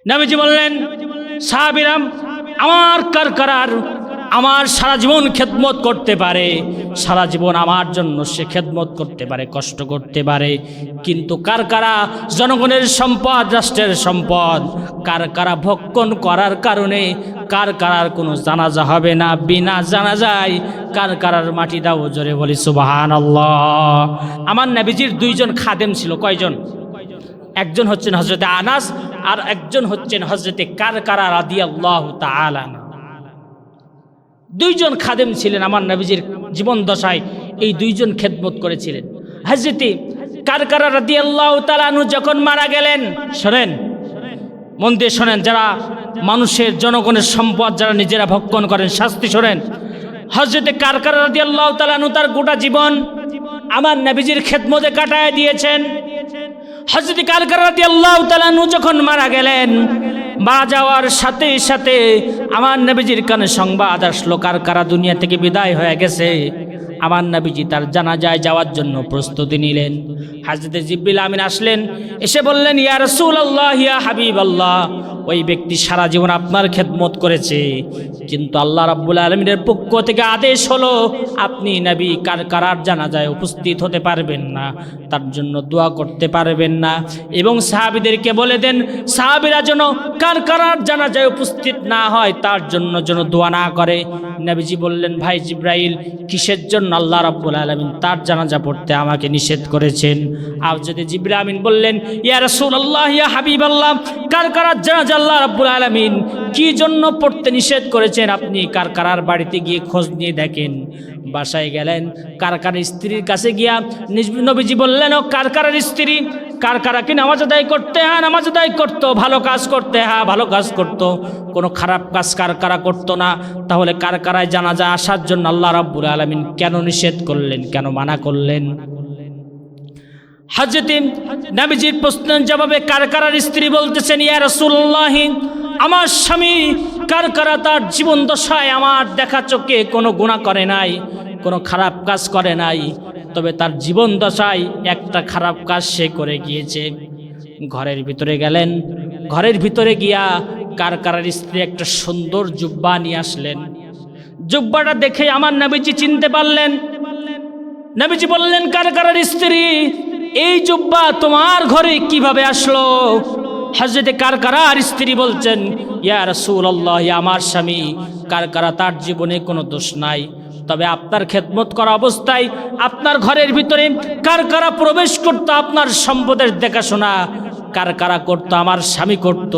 নবীজি বললেন, সাহাবীরাম আমার কারকারার আমার সারা জীবন খেদমত করতে পারে, সারা জীবন আমার জন্য সে খেদমত করতে পারে, কষ্ট করতে পারে, কিন্তু কারকারা জনগণের সম্পদ, রাষ্ট্রের সম্পদ, কারকারা ভক্ষণ করার কারণে কারকারার কোনো জানাজা হবে না, বিনা জানাজায় কারকারার মাটি দাও। জোরে বলি সুবহানাল্লাহ। আমার নবীজির দুইজন খাদেম ছিল। কয়জন? একজন হচ্ছেন হযরতে আনাস আর একজন হচ্ছেন হযরতে কারকারা রাদিয়াল্লাহু তাআলা। দুইজন খাদেম ছিলেন আমার নবীজির জীবন দশায়, এই দুইজন খেদমত করেছিলেন। হযরতে কারকারা রাদিয়াল্লাহু তাআলা যখন মারা গেলেন, শোনেন, মন দিয়ে শোনেন, যারা মানুষের জনগণের সম্পদ যারা নিজেরা ভক্ষণ করেন, শাস্তি শোনেন। হযরতে কারকারা রাদিয়াল্লাহু তাআলা তার গোটা জীবন আমার নবীজির খেদমতে কাটায় দিয়েছেন। হযরতে কারকারা রাদিয়াল্লাহু তাআলা যখন মারা গেলেন, মারা যাওয়ার সাথে সাথে আমার নবীজির কানে সংবাদ আসলো কারকারা দুনিয়া থেকে বিদায় হয়ে গেছে। আমার নবীজি তার জানাজায় যাওয়ার জন্য প্রস্তুতি নিলেন। হযরতে জিবরিল আমিন আসলেন, এসে বললেন, ইয়া রাসূলুল্লাহ, ইয়া হাবিবাল্লাহ, ওই ব্যক্তি সারা জীবন আপনার খেদমত করেছে, কিন্তু আল্লাহ রাব্বুল আলামিনের পক্ষ থেকে আদেশ হলো আপনি নবী কারকারার জানাজায় উপস্থিত হতে পারবেন না, তার জন্য দোয়া করতে পারবেন না, এবং সাহাবীদেরকে বলে দেন সাহাবীরা যেন কারকারার জানাজায় উপস্থিত না হয়, তার জন্য যেন দোয়া না করে। নবীজি বললেন, ভাই জিবরাইল, কিসের জন্য আল্লাহ রাব্বুল আলামিন তার জানাজা পড়তে আমাকে নিষেধ করেছেন? আর যদি জিবরিল আমিন বললেন, ইয়া রাসূলুল্লাহ, ইয়া হাবিবাল্লাহ, কারকারার জানাজা আল্লাহ রাব্বুল আলামিন কি জন্য পড়তে নিষেধ করেছেন আপনি কারকারার বাড়িতে গিয়ে খোঁজ নিয়ে দেখেন। বাসায় গেলেন, কারকারার স্ত্রীর কাছে গিয়া নবীজি বললেন, ও কারকারার স্ত্রী, কারকারা কি নামাজ আদায় করতে? হ্যাঁ, নামাজ আদায় করতো। ভালো কাজ করতে? হ্যাঁ, ভালো কাজ করতো। কোনো খারাপ কাজ কারকারা করতো না। তাহলে কারকারায় জানাজা আসার জন্য আল্লাহ রাব্বুল আলামিন কেন নিষেধ করলেন, কেন মানা করলেন? হযরত নবীজির প্রশ্নের জবাবে কারকারার স্ত্রী বলতেছেন, ইয়া রাসূলুল্লাহ, আমার স্বামী কারকারা তার জীবন দশায় আমার দেখা চোখে কোনো গুনাহ করে নাই, কোনো খারাপ কাজ করে নাই, তবে তার জীবন দশায় একটা খারাপ কাজ সে করে গিয়েছে। ঘরের ভিতরে গেলেন, ঘরের ভিতরে গিয়া কারকারার স্ত্রী একটা সুন্দর জুব্বা নিয়ে আসলেন। জুব্বাটা দেখে আমার নবীজি চিনতে পারলেন। নবীজি বললেন, কারকারার স্ত্রী, এই জুব্বা তোমার ঘরে কিভাবে আসলো? হযরতে কারকারার স্ত্রী বলছেন, ইয়া রাসূলুল্লাহ, আমার স্বামী কারকারা তার জীবনে কোনো দোষ নাই, তবে আপনার খেদমত করা অবস্থায় আপনার ঘরের ভিতরে কারকারা প্রবেশ করত, আপনার সম্পদের দেখাশোনা কারকারা করত, আমার স্বামী করত।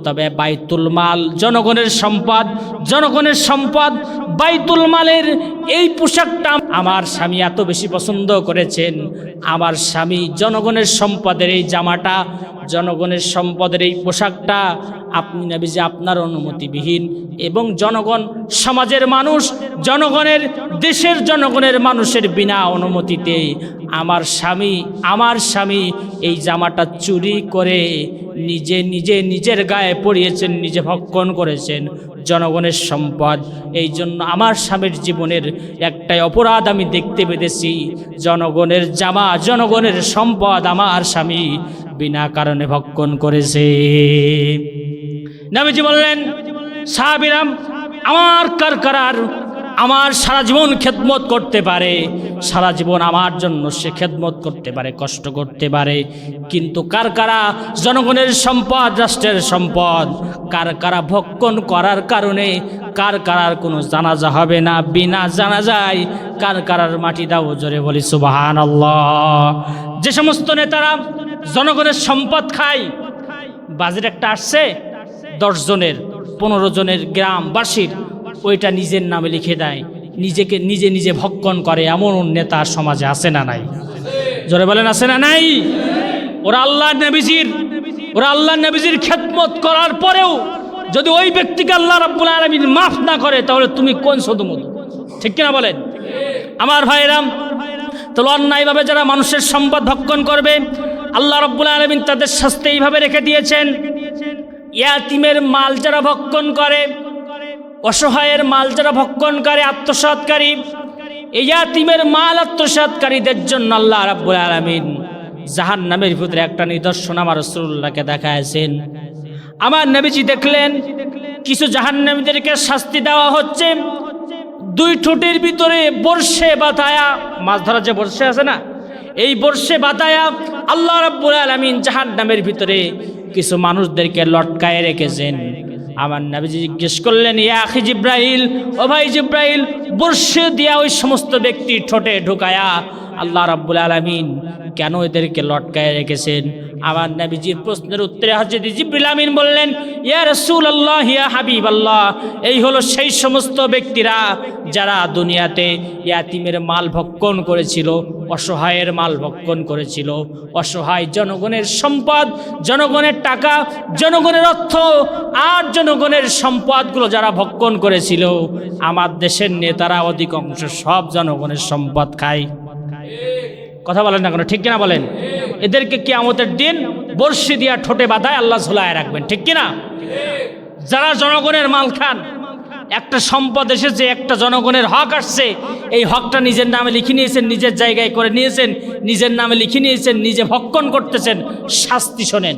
তবে বাইতুল মাল, জনগণের সম্পদ, জনগণের সম্পদ বাইতুল মালের এই পোশাকটা আমার স্বামী এত বেশি পছন্দ করেছেন। আমার স্বামী জনগণের সম্পদের এই জামাটা, জনগণের সম্পদের এই পোশাকটা আপনি নবীজি আপনার অনুমতিবিহীন এবং জনগণ, সমাজের মানুষ, জনগণের, দেশের জনগণের মানুষের বিনা অনুমতিতে আমার স্বামী এই জামাটা চুরি করে নিজের গায়ে পরিয়েছেন, নিজে ভক্ষণ করেছেন, জনগণের সম্পদ। এই জন্য আমার স্বামীর জীবনের একটাই অপরাধ আমি দেখতে পেয়েছি, জনগণের জামা, জনগণের সম্পদ আমার স্বামী বিনা কারণে ভক্ষণ করেছে। নবীজি বললেন, সাহাবীরাম আমার কারকারার আমার সারা জীবন খেদমত করতে পারে, সারা জীবন আমার জন্য সে খেদমত করতে পারে, কষ্ট করতে পারে, কিন্তু কারকারা জনগণের সম্পদ, রাষ্ট্রের সম্পদ, কারকারা ভক্ষণ করার কারণে কারকারার কোনো জানাজা হবে না, বিনা জানাজায় কারকারার মাটি দাও। জোরে বলি সুবহানাল্লাহ। যে সমস্ত নেতারা জনগণের সম্পদ খায়, বাজেট একটা আসছে 10 জনের 15 জনের গ্রামবাসীর, ওইটা নিজের নামে লিখে দেয়, নিজে ভক্ষণ করে, এমন নেতা সমাজে আছে না নাই? জোরে বলেন, আছে না নাই? ওরা আল্লাহ নবীজির খেদমত করার পরেও যদি ওই ব্যক্তিকে আল্লাহ রাব্বুল আলামিন মাফ না করে, তাহলে তুমি কোন সদুমধু? ঠিক কিনা বলেন আমার ভাইরাম? তাহলে অন্যায়ভাবে যারা মানুষের সম্পদ ভক্ষণ করবে, আল্লাহ রাব্বুল আলামিন তাদের শাস্তি এইভাবে রেখে দিয়েছেন। ইয়াতিমের মাল যারা ভক্ষণ করে, অসহায়ের মাল যারা ভক্ষণ করে, আত্মসাৎকারী, এই ইয়াতিমের মাল আত্মসাৎকারীদের জন্য আল্লাহ রাব্বুল আলামিন জাহান্নামের ভিতরে একটা নিদর্শন আমার রাসূলুল্লাহকে দেখাইছেন। আমার নবীজি দেখলেন কিছু জাহান্নামীদেরকে শাস্তি দেওয়া হচ্ছে, দুই ঠোঁটের ভিতরে বর্ষে বাতায়া, মাছ ধরার যে বর্ষে আছে না, এই বর্ষে বাতায়া আল্লাহ রাব্বুল আলামিন জাহান্নামের ভিতরে কিছু মানুষদেরকে লটকায় রেখেছেন। আমার নবীজি জিজ্ঞেস করলেন, ইয়া আখি জিব্রাইল, ও ভাই জিব্রাইল, বর্ষে দিয়া ওই সমস্ত ব্যক্তি ঠোঁটে ঢুকায়া আল্লাহ রাব্বুল আলামিন কেন এদেরকে লটকায় রেখেছেন? আমার নবীজির প্রশ্নের উত্তরে হযরত জিবরিল আমিন বললেন, ইয়া রাসূলুল্লাহ, ইয়া হাবিবাল্লাহ, এই হলো সেই সমস্ত ব্যক্তিরা যারা দুনিয়াতে ইয়াতিমের মাল ভক্ষণ করেছিল, অসহায়ের মাল ভক্ষণ করেছিল, অসহায় জনগণের সম্পদ, জনগণের টাকা, জনগণের অর্থ আর জনগণের সম্পদগুলো যারা ভক্ষণ করেছিল। আমার দেশের নেতারা অধিকাংশ সব জনগণের সম্পদ খায়। কথা বলেন না কেন, ঠিক কিনা বলেন? এদেরকে কিয়ামতের দিন বর্ষি দিয়া ঠোঁটে বাঁধায় আল্লাহ ঝুলায় রাখবেন, ঠিক কিনা? যারা জনগণের মাল খান, একটা সম্পদ এসেছে, একটা জনগণের হক আসছে, এই হকটা নিজের নামে লিখে নিয়েছেন, নিজের জায়গায় করে নিয়েছেন, নিজের নামে লিখে নিয়েছেন, নিজে ভক্ষণ করতেছেন, শাস্তি শোনেন।